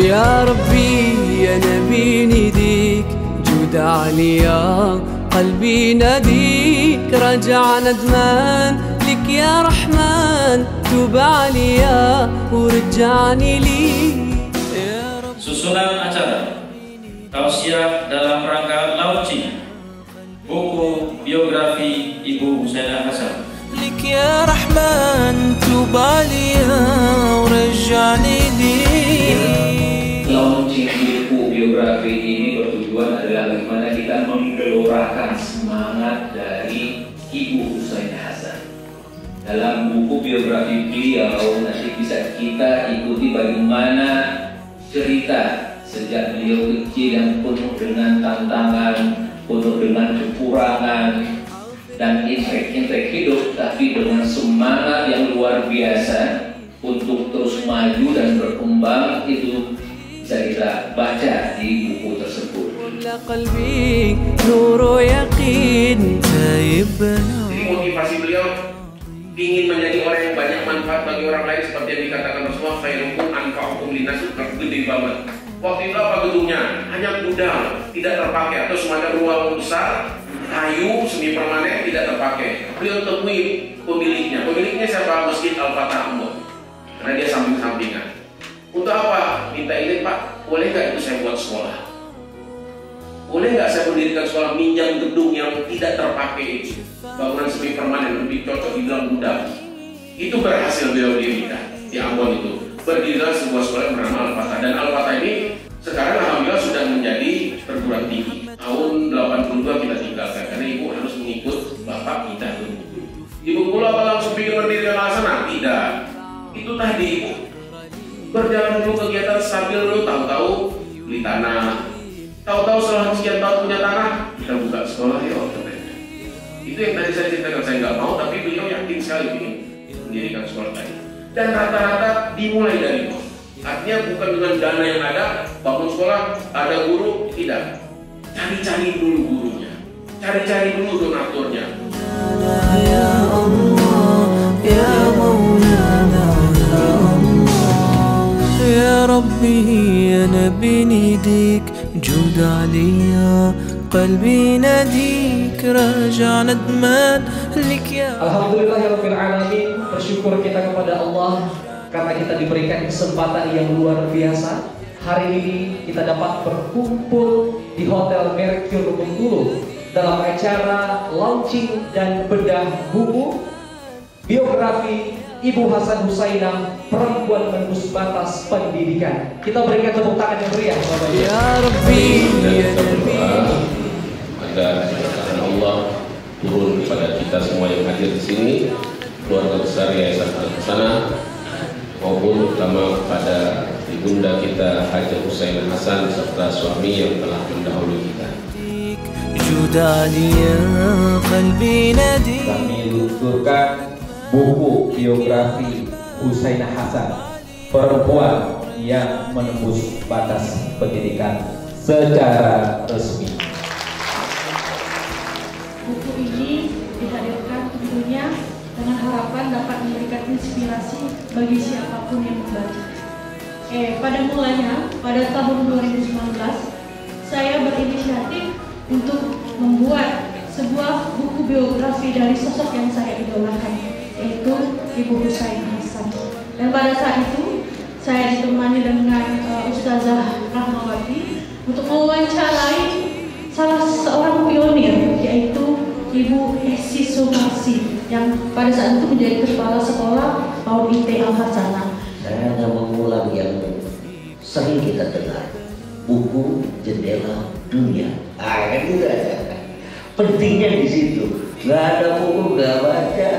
يا ربي يا نبي نديك جود عليا قلبي ناديك راجع ندمان لك يا رحمن توب عليا ورجعني ليك. Susunan acara tausiah dalam rangka launching buku biografi Ibu Husainah Hasan. لك يا رحمن توب عليا ورجعني ليك. Launching buku biografi ini bertujuan adalah bagaimana kita menggelorakan semangat dari Ibu Husainah Hasan. Dalam buku biografi beliau nanti bisa kita ikuti bagaimana cerita sejak beliau kecil yang penuh dengan tantangan, penuh dengan kekurangan dan intrek-intrek hidup, tapi dengan semangat yang luar biasa untuk terus maju dan berkembang. Itu bisa kita baca di buku tersebut. Jadi motivasi beliau ingin menjadi orang yang banyak manfaat bagi orang lain, seperti yang dikatakan Rasulullah, khairukum anfa'ukum linnas. Gede banget. Waktu itu apa gedungnya? Hanya gudang, tidak terpakai, atau semacam ruang besar kayu semi permanen tidak terpakai. Beliau temui pemiliknya. Pemiliknya siapa? Masjid Al-Fatah Umum. Karena dia samping-sampingan. Untuk apa? Minta izin, Pak, boleh nggak itu saya buat sekolah? Boleh nggak saya mendirikan sekolah, minjam gedung yang tidak terpakai itu? Bangunan semi permanen, lebih cocok dibilang gudang. Itu berhasil beliau dirikan di Ambon itu. Berdirilah sebuah sekolah yang bernama Al-Fatah. Dan Al-Fatah ini sekarang alhamdulillah sudah menjadi perguruan tinggi. Tahun 82 kita tinggalkan karena ibu harus mengikut bapak kita dulu. Ibu pula apa langsung pikir mendirikan Al-Hasanah? Tidak. Itu tadi ibu berjalan dulu kegiatan sambil dulu, tahu-tahu beli tanah. Tahu-tahu setelah sekian tahun punya tanah, kita buka sekolah ya ortopedi. Itu yang tadi saya ceritakan, saya nggak mau, tapi beliau yakin sekali ingin mendirikan sekolah tadi. Dan rata-rata dimulai dari nol. Artinya bukan dengan dana yang ada, bangun sekolah, ada guru, tidak. Cari-cari dulu gurunya, cari-cari dulu donaturnya. Ya Allah, ya Maulana, ya Allah, ya Rabbi, ya Nabi nidik, jud aliyya, qalbi nadik, raja nadman, lik ya. Alhamdulillahirabbil alamin, bersyukur kita kepada Allah karena kita diberikan kesempatan yang luar biasa. Hari ini kita dapat berkumpul di Hotel Mercure Bengkulu dalam acara launching dan bedah buku biografi Ibu Hasan Husainah, perempuan menembus batas pendidikan. Kita berikan tepuk tangan yang meriah, Bapak. Ya Rabbi, ya Nabi. Agar keberkahan Allah turun kepada kita semua yang hadir di sini, keluarga besar Yayasan Al-Hasanah, maupun terutama pada ibunda kita Hajah Husainah Hasan serta suami yang telah mendahului kita. Kami luncurkan buku biografi Husainah Hasan, perempuan yang menembus batas pendidikan secara resmi. Buku ini dihadirkan tentunya dengan harapan dapat memberikan inspirasi bagi siapapun yang membaca. Pada mulanya, pada tahun 2019, saya berinisiatif untuk membuat sebuah buku biografi dari sosok yang saya idolakan, yaitu Ibu Husainah Hasan. Dan pada saat itu, saya ditemani dengan Ustazah Rahmawati untuk mewawancarai salah seorang pionir, yaitu Ibu Esi Sumarsi, yang pada saat itu menjadi kepala sekolah PAUD IT Al-Hasanah. Saya hanya mengulang yang sering kita dengar, buku jendela dunia. Kan gitu aja. Pentingnya di situ. Nggak ada buku nggak baca,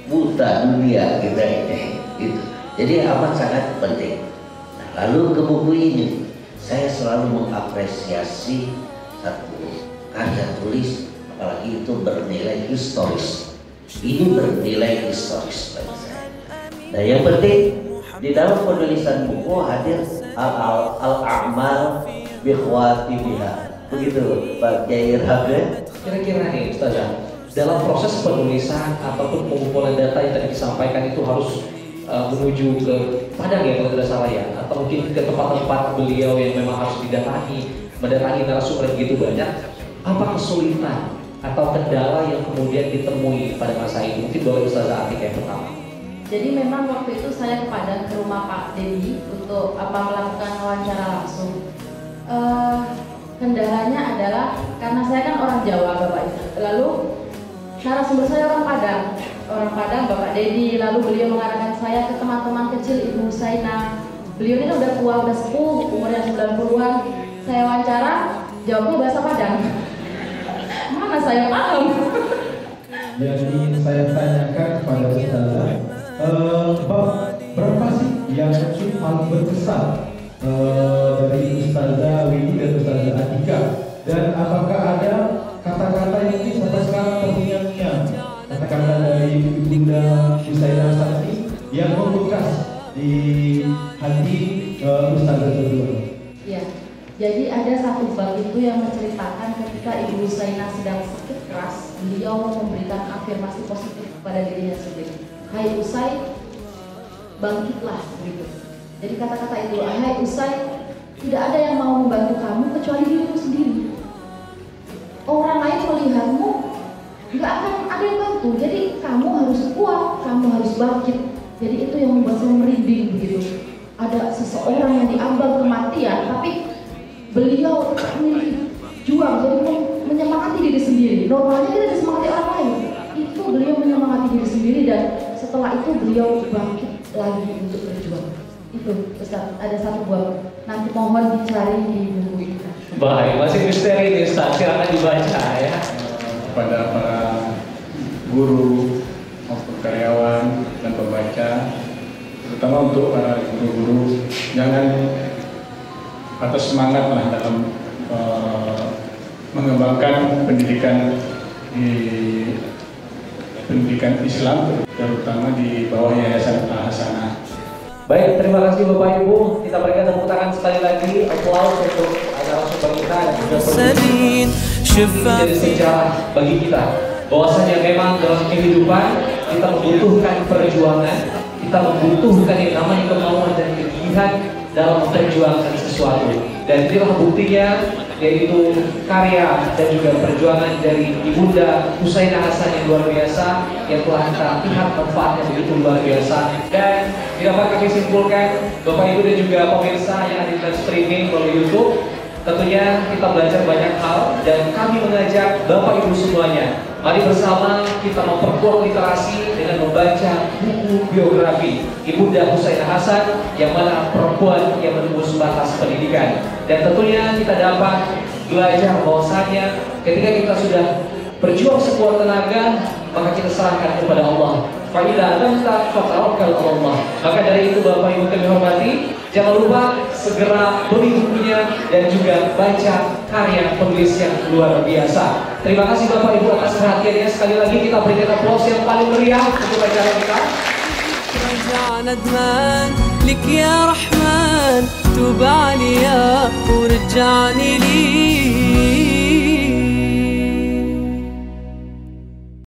buta dunia kita ini. Gitu. Jadi amat sangat penting. Nah, lalu ke buku ini, saya selalu mengapresiasi satu karya tulis, apalagi itu bernilai historis. Ini bernilai historis bagi saya. Nah, yang penting di dalam penulisan buku hadir al-a'mal bi khawatimiha. Begitu Pak Kiai Irham. Kira-kira nih Ustazah, dalam proses penulisan ataupun pengumpulan data yang tadi disampaikan itu harus menuju ke Padang ya kalau tidak salah ya, atau mungkin ke tempat-tempat beliau yang memang harus mendatangi narasumber begitu banyak, apa kesulitan atau kendala yang kemudian ditemui pada masa itu? Mungkin boleh Ustazah Atika yang pertama. Jadi memang waktu itu saya ke Padang, ke rumah Pak Dedi untuk melakukan wawancara langsung. Kendalanya adalah karena saya kan orang Jawa Bapak itu. Lalu narasumber saya orang Padang Bapak Dedi. Lalu beliau mengarahkan saya ke teman-teman kecil Ibu Husaina. Beliau ini udah tua, udah sepuh, umurnya 90-an. Saya wawancara, jawabnya bahasa Padang. Mana saya paham? Jadi saya tanyakan kepada Ustazah, berapa sih yang paling berkesan dari Ustazah Widi dan Ustazah Atika, dan apakah ada kata-kata yang ini sampai sekarang terngiang-ngiang, kata-kata dari Bunda Husaina Hasan yang membekas di hati Ustazah berdua? Ya, jadi ada satu bab itu yang menceritakan ketika Ibu Husaina sedang sakit keras, beliau memberikan afirmasi positif kepada dirinya sendiri. Hai Usai, bangkitlah, begitu. Jadi kata-kata itu, hai Usai, tidak ada yang mau membantu kamu kecuali dirimu sendiri. Orang lain melihatmu, nggak akan ada yang bantu. Jadi kamu harus kuat, kamu harus bangkit. Jadi itu yang membuat saya merinding begitu. Ada seseorang yang diambang kematian, tapi beliau memiliki juang, jadi menyemangati diri sendiri. Normalnya kita disemangati orang lain, itu beliau menyemangati diri sendiri, dan setelah itu beliau bangkit lagi untuk berjuang. Itu Ustaz, ada satu buah, nanti mohon dicari di buku kita. Baik, masih misteri ini Ustaz, silakan dibaca ya. Kepada para guru, maupun karyawan dan pembaca, terutama untuk para guru-guru, jangan atau semangatlah dalam mengembangkan pendidikan di pendidikan Islam, terutama di bawah Yayasan Al-Hasanah. Baik, terima kasih Bapak Ibu. Kita berikan tepuk tangan sekali lagi, applause untuk narasumber kita dan juga menjadi sejarah bagi kita. Bahwasanya memang dalam kehidupan kita membutuhkan perjuangan, kita membutuhkan yang namanya kemauan dan kegigihan dalam memperjuangkan sesuatu. Dan inilah buktinya, yaitu karya dan juga perjuangan dari Ibunda Husaina Hasan yang luar biasa, yang telah kita lihat manfaatnya begitu luar biasa. Dan dapat kami simpulkan, Bapak Ibu dan juga pemirsa yang ada di streaming melalui YouTube, tentunya kita belajar banyak hal, dan kami mengajak Bapak Ibu semuanya, mari bersama kita memperkuat literasi dengan membaca buku biografi Ibunda Husaina Hasan, yang mana perempuan yang menembus batas pendidikan. Dan tentunya kita dapat belajar bahwasanya ketika kita sudah berjuang sekuat tenaga, maka kita serahkan kepada Allah. Fa'idha anta fatawakal 'ala Allah. Maka dari itu Bapak Ibu kami hormati, jangan lupa segera beli bukunya dan juga baca karya penulis yang luar biasa. Terima kasih Bapak Ibu atas perhatiannya. Sekali lagi kita berikan aplaus yang paling meriah untuk acara kita. رجعنا ندمان لك يا رحمن، توب عليا ورجعني ليك.